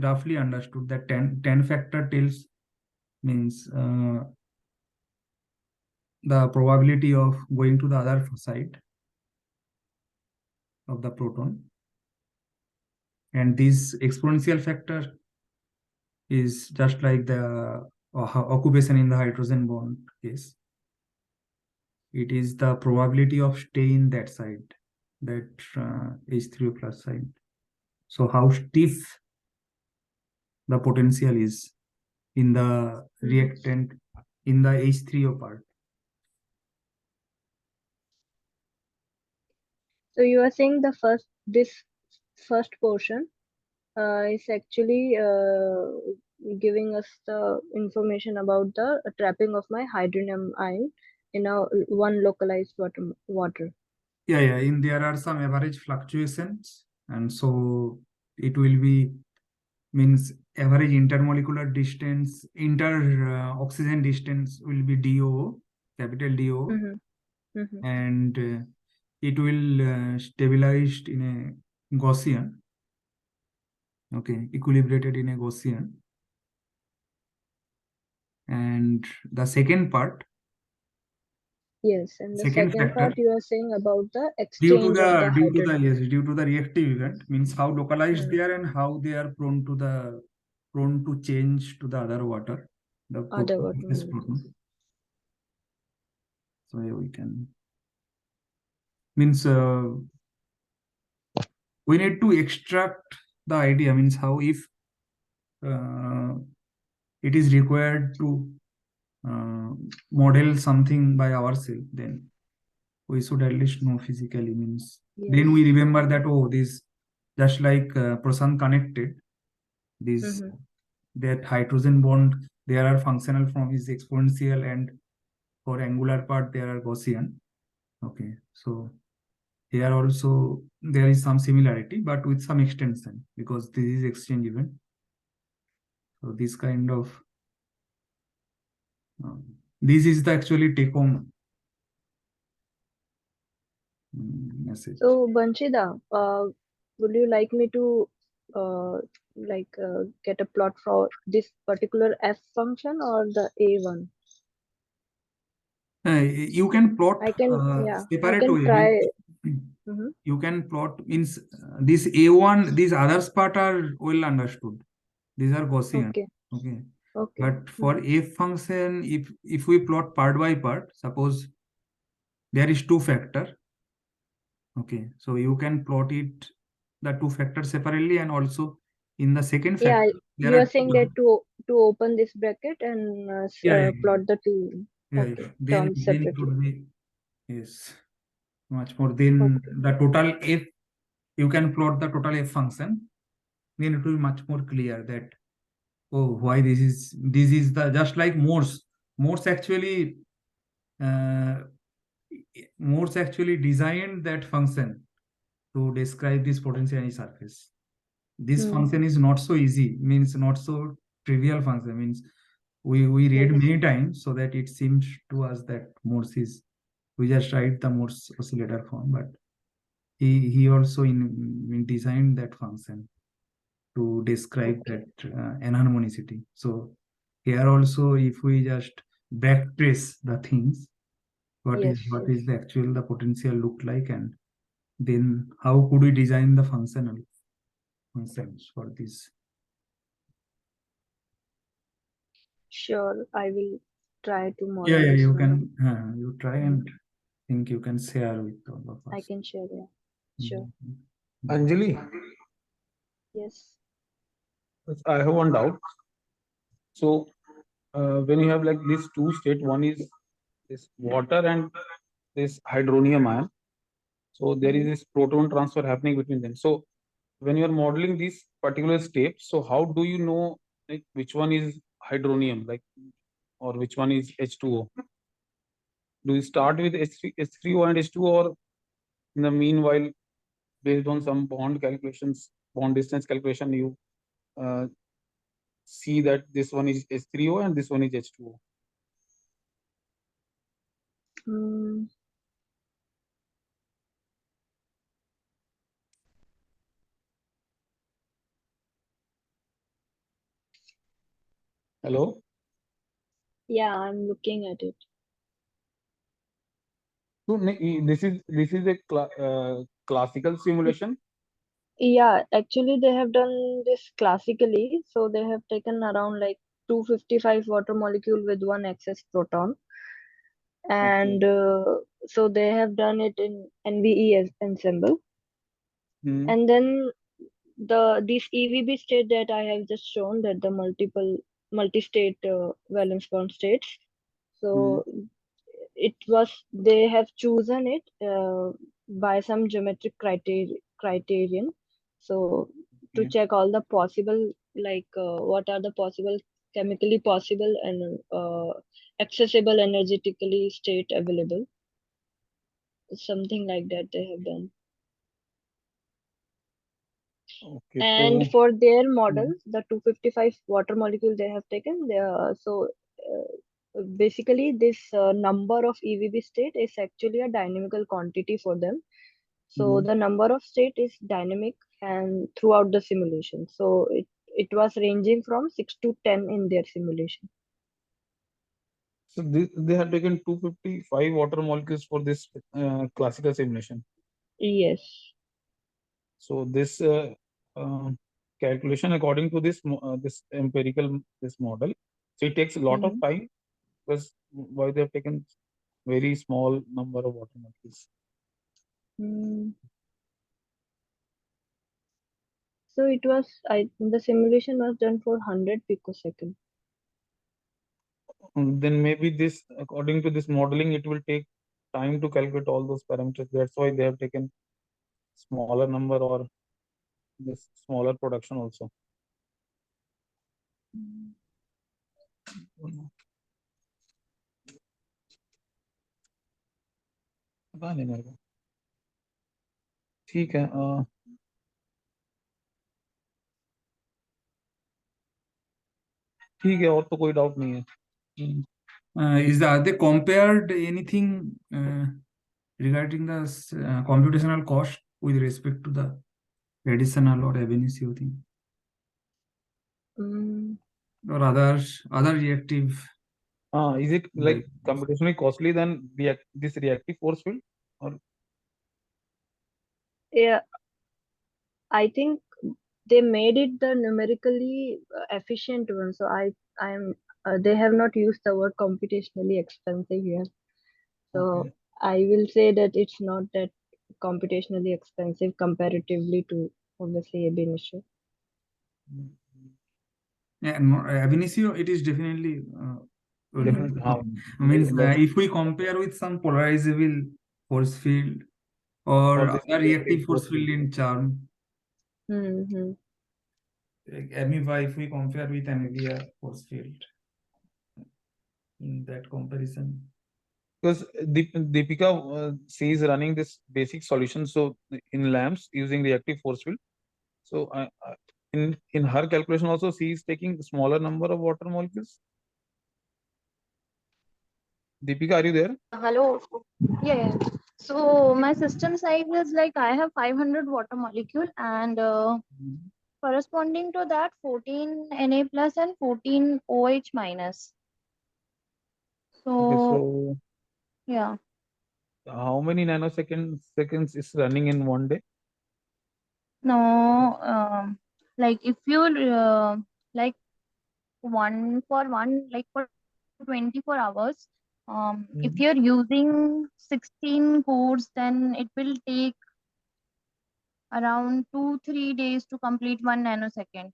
roughly understood that 10 factor tells means the probability of going to the other side of the proton, and this exponential factor is just like the occupation in the hydrogen bond case. It is the probability of stay in that side, that H3O plus side. So how stiff the potential is in the reactant in the H3O part. So you are saying this first portion is actually giving us the information about the trapping of my hydrogen ion in a one localized water. Yeah. There are some average fluctuations, and so it will be means average intermolecular distance, oxygen distance will be DO, capital DO, and it will stabilized in a Gaussian. Okay, equilibrated in a Gaussian. And the second part, Yes, and the second second factor, part you are saying about the due to exchange of the the hydrogen. yes, due to the reactive event, means how localized they Hmm. are and how they are prone to change to the other water, the Other proton, water this molecules. proton. So yeah, we can means we need to extract the idea, means how if uh, it is required to model something by ourselves, then we should at least know physically, means then we Yes. remember that, oh, this just like Prasan connected this, Mm-hmm. that hydrogen bond, there are functional from is exponential, and for angular part there are Gaussian. Okay, so here also there is some similarity, but with some extension, because this is exchange event. So this kind of this is the actually take home message. So, Banshida, would you like me to get a plot for this particular f function or the a one? You can plot I can separate way. try. Means Mm-hmm. you can plot, means this A1, these others part are well understood. These are Gaussian. Okay. Okay. Okay. But for f function, if we plot part by part, suppose there is two factor. Okay, so you can plot it the two factors separately, and also in the second Yeah, factor there you are are saying that to open this bracket and yeah, plot the two then terms it separately. would be yes much more. Then Okay. the total f, you can plot the total f function, then it will be much more clear that, oh, why this is the just like Morse actually uh, Morse actually designed that function to describe this potential energy surface. This function is not so easy, means not so trivial function, means we read Yes. many times, so that it seems to us that Morse is, we just write the Morse oscillator form, but he also designed that function to describe Okay. that enharmonicity. So here also, if we just backtrace the things, what Yes. is the actual the potential look like, and then how could we design the functional functions for this? Sure. I will try to Yeah, model this you one. can you try and think you can share with all of I us. can share. Yeah. Sure. Anjali, Yes. I have one doubt. So, when you have like these two state, one is this water and this hydronium ion. So there is this proton transfer happening between them. So when you are modeling these particular steps, so how do you know like which one is hydronium, like, or which one is H2O? Do you start with H3O and H2O, or in the meanwhile, based on some bond calculations, bond distance calculation, you uh, see that this one is H3O and this one is H2O? Mm, Hello? yeah, I'm looking at it. So this is a classical simulation. Yeah, actually they have done this classically. So they have taken around like 255 water molecule with one excess proton. And so they have done it in ensemble. Hmm. And then this EVB state that I have just shown, that the multi-state valence bond states. Hmm. So they have chosen it by some geometric criterion. So to Okay. check all the possible, like what are the possible chemically possible and accessible energetically state available, something like that they have done. Okay. And So for their model, the 255 water molecule they have taken, basically this number of EVB state is actually a dynamical quantity for them. So the number of state is dynamic, and throughout the simulation. So it was ranging from 6 to 10 in their simulation. So they have taken 255 water molecules for this classical simulation. Yes. So this calculation according to this this empirical this model, so it takes a lot of time because why they have taken very small number of water molecules. So it was the simulation was done for 100 picosecond. Then maybe this according to this modeling it will take time to calculate all those parameters. That's why they have taken smaller number or this smaller production also. पता नहीं मेरे को ठीक है ठीक है और तो कोई डाउट नहीं है Are they compared anything regarding the computational cost with respect to the traditional or ab initio thing? Or other reactive? Is it like computationally costly than this reactive force field? Or yeah, I think they made it the numerically efficient one. So I'm they have not used the word computationally expensive here. So I will say that it's not that computationally expensive comparatively to obviously ab initio. Yeah, ab initio it is definitely means if we compare with some polarizable force field or other reactive force field in charm, like amoeba, if we compare with amoeba force field in that comparison. because Deepika she is running this basic solution so in lamps using reactive force field. So in her calculation also she is taking smaller number of water molecules. Deepika, are you there? Hello. Yeah. So my system size is like I have 500 water molecule and corresponding to that 14 Na plus and 14 OH minus. So yeah. How many seconds is running in one day? No, like if you like for 24 hours, if you're using 16 cores, then it will take around 2-3 days to complete 1 nanosecond.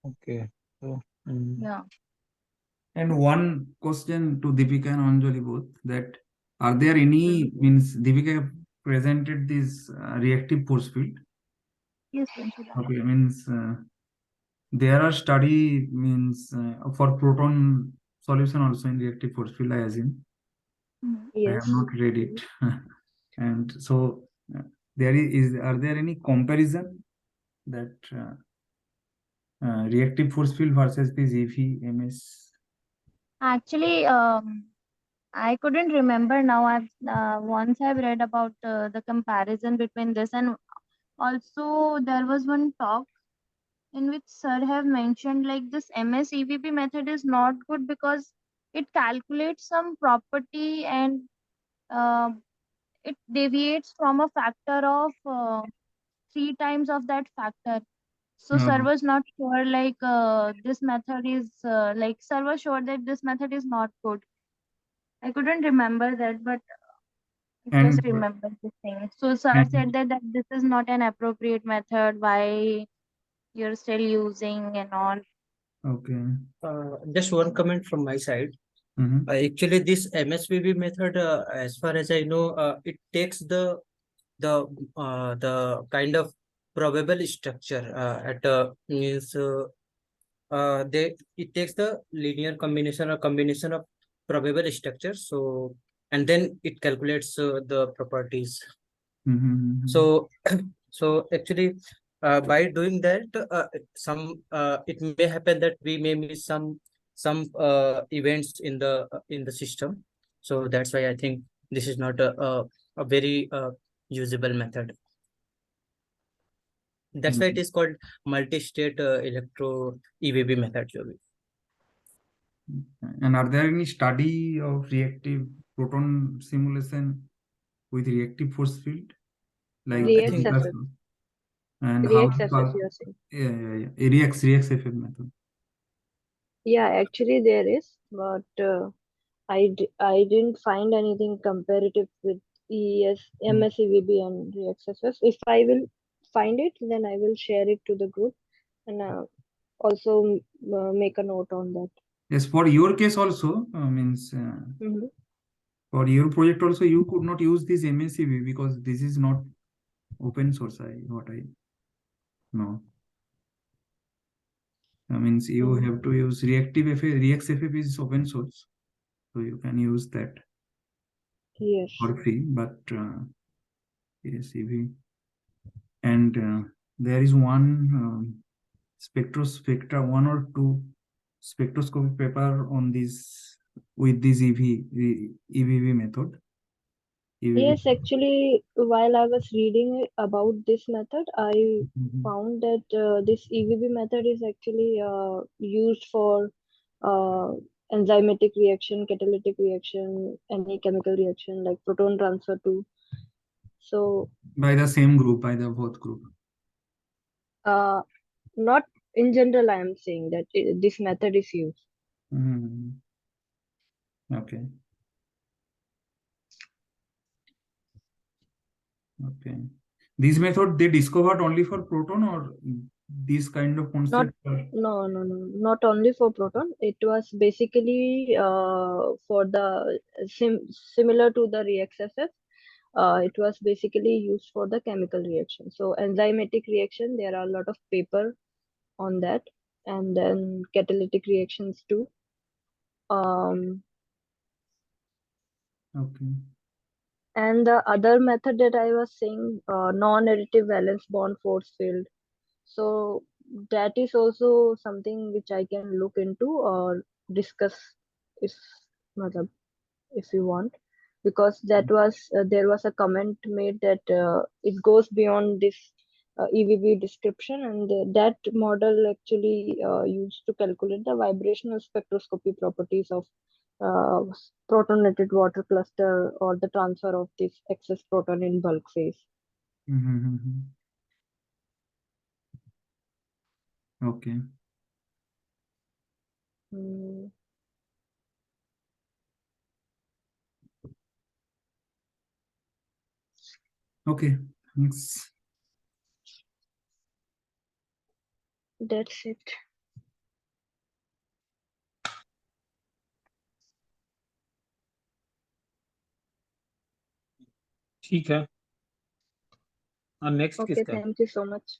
Okay. So yeah. And one question to Deepika and Anjali both, that are there any means Deepika presented this reactive force field? Yes. Okay, means there are study means for proton solution also in reactive force field, I assume. Yes. I have not read it. And so are there any comparison that reactive force field versus this EV MS? Actually, I couldn't remember now. Once I've read about the comparison between this, and also there was one talk in which sir have mentioned like this MS EVB method is not good because it calculates some property and it deviates from a factor of 3 times of that factor. So sir was not sure like this method is like sir was sure that this method is not good. I couldn't remember that, but I just remember this thing. So sir said that this is not an appropriate method. Why you're still using and all. Okay. Just one comment from my side. Actually, this MSVB method, as far as I know, it takes the kind of probable structure means it takes the linear combination or combination of probable structures. So and then it calculates the properties. So so actually by doing that it may happen that we may miss some events in the system. So that's why I think this is not a very usable method. That's why it is called multi-state electro EVB method. And are there any study of reactive proton simulation with reactive force field? Like React-SS. and React-SS, how you are saying. Yeah. React FF method. Yeah, actually there is, but I didn't find anything comparative with MSEVB and React-SS. If I will find it, then I will share it to the group and also make a note on that. Yes, for your case also, means for your project also, you could not use this MSEV because this is not open source. What I know. Means you have to use reactive FF. React FF is open source, so you can use that. Yes. For free, but EV. And there is one spectra, one or two spectroscopy paper on this with this EVB method. Yes, actually, while I was reading about this method, I found that this EVB method is actually used for enzymatic reaction, catalytic reaction, any chemical reaction like proton transfer too. So by the same group, by the both group. Not in general, I am saying that this method is used. Okay. Okay. This method they discovered only for proton, or this kind of concept? No, not only for proton. It was basically for the similar to the React-SS. It was basically used for the chemical reaction. So enzymatic reaction, there are a lot of paper on that, and then catalytic reactions too. Okay. And the other method that I was saying, non-additive valence bond force field. So that is also something which I can look into or discuss if, matlab, if you want, because that was there was a comment made that it goes beyond this EVB description, and that model actually used to calculate the vibrational spectroscopy properties of protonated water cluster or the transfer of this excess proton in bulk phase. Okay. Okay, thanks. That's it. ठीक है. Next Okay, thank you so much.